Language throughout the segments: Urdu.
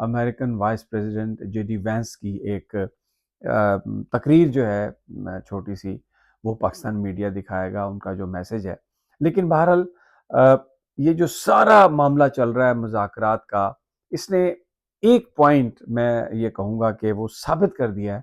American vice president J D Vance کی ایک تقریر جو ہے چھوٹی سی، وہ پاکستان میڈیا دکھائے گا، ان کا جو میسج ہے. لیکن بہرحال یہ جو سارا معاملہ چل رہا ہے مذاکرات کا، اس نے ایک پوائنٹ میں یہ کہوں گا کہ وہ ثابت کر دیا ہے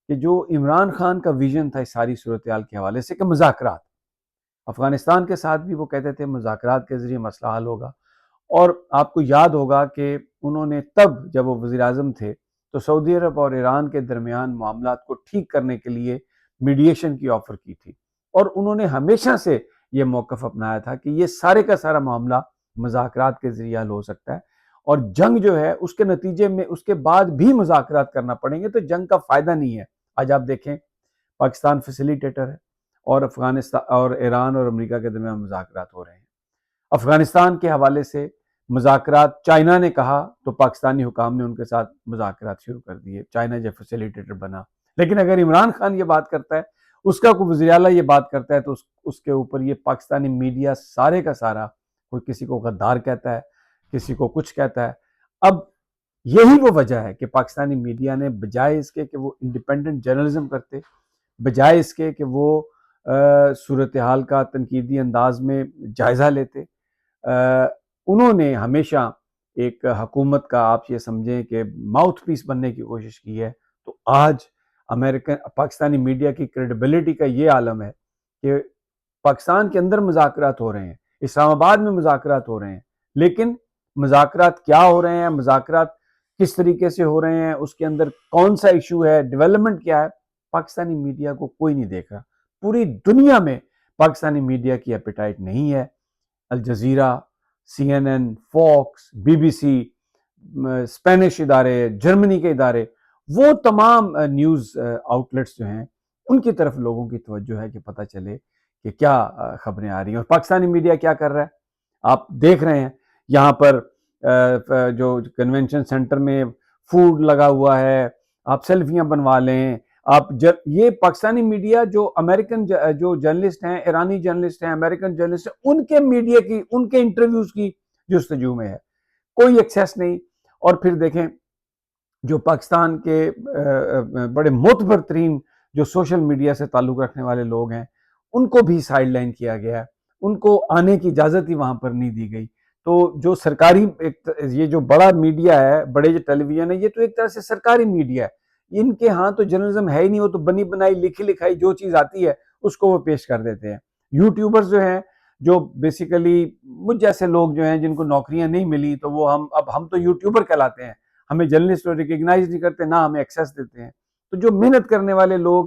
کہ جو عمران خان کا ویژن تھا اس ساری صورتحال کے حوالے سے کہ مذاکرات، افغانستان کے ساتھ بھی وہ کہتے تھے مذاکرات کے ذریعے مسئلہ حل ہوگا. اور آپ کو یاد ہوگا کہ انہوں نے تب جب وہ وزیر اعظم تھے تو سعودی عرب اور ایران کے درمیان معاملات کو ٹھیک کرنے کے لیے میڈیشن کی آفر کی تھی، اور انہوں نے ہمیشہ سے یہ موقف اپنایا تھا کہ یہ سارے کا سارا معاملہ مذاکرات کے ذریعے حل ہو سکتا ہے، اور جنگ جو ہے اس کے نتیجے میں اس کے بعد بھی مذاکرات کرنا پڑیں گے تو جنگ کا فائدہ نہیں ہے. آج آپ دیکھیں پاکستان فیسیلیٹیٹر ہے، اور افغانستان اور ایران اور امریکہ کے درمیان مذاکرات ہو رہے ہیں. افغانستان کے حوالے سے مذاکرات چائنا نے کہا تو پاکستانی حکام نے ان کے ساتھ مذاکرات شروع کر دیے، چائنا جب فیسیلیٹیٹر بنا. لیکن اگر عمران خان یہ بات کرتا ہے، اس کا کوئی وزیر اعلیٰ یہ بات کرتا ہے، تو اس کے اوپر یہ پاکستانی میڈیا سارے کا سارا، کوئی کسی کو غدار کہتا ہے، کسی کو کچھ کہتا ہے. اب یہی وہ وجہ ہے کہ پاکستانی میڈیا نے بجائے اس کے کہ وہ انڈیپینڈنٹ جرنلزم کرتے، بجائے اس کے کہ وہ صورتحال کا تنقیدی انداز میں جائزہ لیتے، انہوں نے ہمیشہ ایک حکومت کا، آپ یہ سمجھیں کہ ماؤتھ پیس بننے کی کوشش کی ہے. تو آج پاکستانی میڈیا کی کریڈیبلٹی کا یہ عالم ہے کہ پاکستان کے اندر مذاکرات ہو رہے ہیں، اسلام آباد میں مذاکرات ہو رہے ہیں، لیکن مذاکرات کیا ہو رہے ہیں، مذاکرات کس طریقے سے ہو رہے ہیں، اس کے اندر کون سا ایشو ہے، ڈیولپمنٹ کیا ہے، پاکستانی میڈیا کو کوئی نہیں دیکھ رہا. پوری دنیا میں پاکستانی میڈیا کی ایپیٹائٹ نہیں ہے. Al Jazeera, C N N, Fox, B B C, Spanish ادارے، جرمنی کے ادارے، وہ تمام نیوز آؤٹلیٹس جو ہیں ان کی طرف لوگوں کی توجہ ہے کہ پتہ چلے کہ کیا خبریں آ رہی ہیں. اور پاکستانی میڈیا کیا کر رہا ہے آپ دیکھ رہے ہیں. یہاں پر جو کنونشن سینٹر میں فوڈ لگا ہوا ہے، آپ سیلفیاں بنوا لیں. یہ پاکستانی میڈیا جو امریکن جو جرنلسٹ ہیں، ایرانی جرنلسٹ ہیں، امریکن جرنلسٹ ہیں، ان کے میڈیا کی، ان کے انٹرویوز کی جستجو میں ہے، کوئی ایکسیس نہیں. اور پھر دیکھیں جو پاکستان کے بڑے معتبر ترین جو سوشل میڈیا سے تعلق رکھنے والے لوگ ہیں، ان کو بھی سائیڈ لائن کیا گیا ہے، ان کو آنے کی اجازت ہی وہاں پر نہیں دی گئی. تو جو سرکاری یہ جو بڑا میڈیا ہے، بڑے جو ٹیلی ویژن ہے، یہ تو ایک طرح سے سرکاری میڈیا ہے. ان کے ہاں تو جرنلزم ہے ہی نہیں، وہ تو بنی بنائی لکھی لکھائی جو چیز آتی ہے اس کو وہ پیش کر دیتے ہیں. یوٹیوبرز جو ہیں، جو بیسیکلی مجھ جیسے لوگ جو ہیں جن کو نوکریاں نہیں ملی، تو وہ ہم تو یوٹیوبر کہلاتے ہیں، ہمیں جرنلسٹ ریکگنائز نہیں کرتے، نہ ہمیں ایکسیس دیتے ہیں. تو جو محنت کرنے والے لوگ،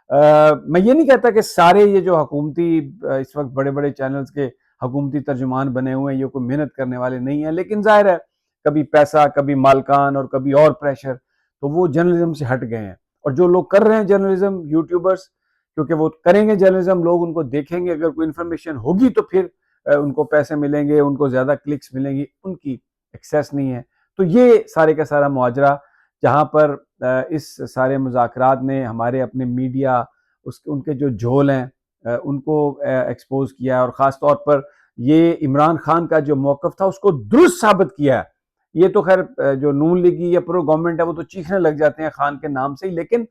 میں یہ نہیں کہتا کہ سارے یہ جو حکومتی اس وقت بڑے بڑے چینلز کے حکومتی ترجمان بنے ہوئے ہیں یہ کوئی محنت کرنے والے نہیں ہیں، لیکن ظاہر ہے کبھی پیسہ، کبھی مالکان اور کبھی اور پریشر، تو وہ جرنلزم سے ہٹ گئے ہیں. اور جو لوگ کر رہے ہیں جرنلزم، یوٹیوبرز، کیونکہ وہ کریں گے جرنلزم، لوگ ان کو دیکھیں گے، اگر کوئی انفارمیشن ہوگی تو پھر ان کو پیسے ملیں گے، ان کو زیادہ کلکس ملیں گی، ان کی ایکسیس نہیں ہے. تو یہ سارے کا سارا ماجرا جہاں پر اس سارے مذاکرات نے ہمارے اپنے میڈیا، ان کے جو جھول ہیں ان کو ایکسپوز کیا ہے، اور خاص طور پر یہ عمران خان کا جو موقف تھا اس کو درست ثابت کیا ہے. یہ تو خیر جو نون لیگی یا پرو گورنمنٹ ہے وہ تو چیخنے لگ جاتے ہیں خان کے نام سے ہی، لیکن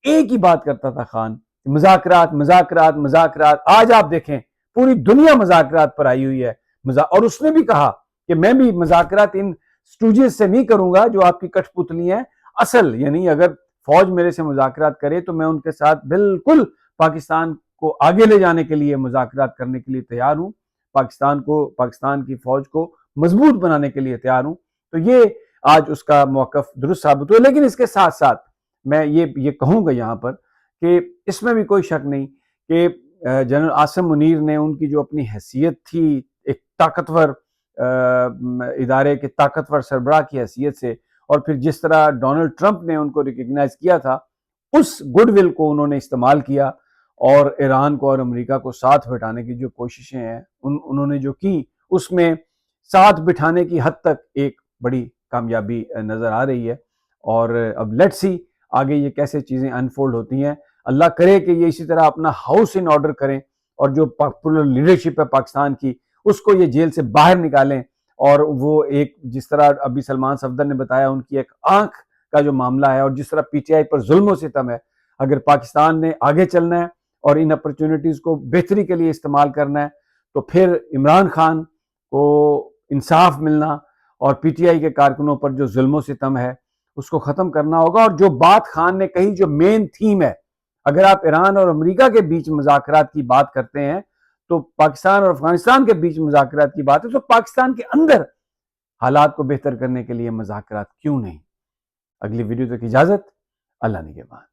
ایک ہی بات کرتا تھا خان، مذاکرات مذاکرات مذاکرات. آج آپ دیکھیں پوری دنیا مذاکرات پر آئی ہوئی ہے، اور اس نے بھی کہا کہ میں بھی مذاکرات ان سٹوجز سے نہیں کروں گا جو آپ کی کٹھ پتلی ہیں. اصل یعنی اگر فوج میرے سے مذاکرات کرے تو میں ان کے ساتھ بالکل پاکستان کو آگے لے جانے کے لیے مذاکرات کرنے کے لیے تیار ہوں، پاکستان کی فوج کو مضبوط بنانے کے لیے تیار ہوں. تو یہ آج اس کا موقف درست ثابت ہوا. لیکن اس کے ساتھ ساتھ میں یہ کہوں گا یہاں پر کہ اس میں بھی کوئی شک نہیں کہ جنرل عاصم منیر نے ان کی جو اپنی حیثیت تھی ایک طاقتور ادارے کے طاقتور سربراہ کی حیثیت سے، اور پھر جس طرح ڈونلڈ ٹرمپ نے ان کو ریکگنائز کیا تھا، اس گڈ ول کو انہوں نے استعمال کیا، اور ایران کو اور امریکہ کو ساتھ بٹھانے کی جو کوششیں ہیں انہوں نے جو کی، اس میں ساتھ بٹھانے کی حد تک ایک بڑی کامیابی نظر آ رہی ہے. اور اب لیٹس سی آگے یہ کیسے چیزیں انفولڈ ہوتی ہیں. اللہ کرے کہ یہ اسی طرح اپنا ہاؤس ان آرڈر کریں، اور جو پاپولر لیڈرشپ ہے پاکستان کی اس کو یہ جیل سے باہر نکالیں، اور وہ ایک جس طرح ابھی سلمان صفدر نے بتایا ان کی ایک آنکھ کا جو معاملہ ہے، اور جس طرح پی ٹی آئی پر ظلم و ستم ہے، اگر پاکستان نے آگے چلنا ہے اور ان اپرچونٹیز کو بہتری کے لیے استعمال کرنا ہے تو پھر عمران خان کو انصاف ملنا اور پی ٹی آئی کے کارکنوں پر جو ظلم و ستم ہے اس کو ختم کرنا ہوگا۔ اور جو بات خان نے کہی جو مین تھیم ہے، اگر آپ ایران اور امریکہ کے بیچ مذاکرات کی بات کرتے ہیں تو پاکستان اور افغانستان کے بیچ مذاکرات کی بات ہے، تو پاکستان کے اندر حالات کو بہتر کرنے کے لیے مذاکرات کیوں نہیں؟ اگلی ویڈیو تک اجازت، اللہ نگہبان۔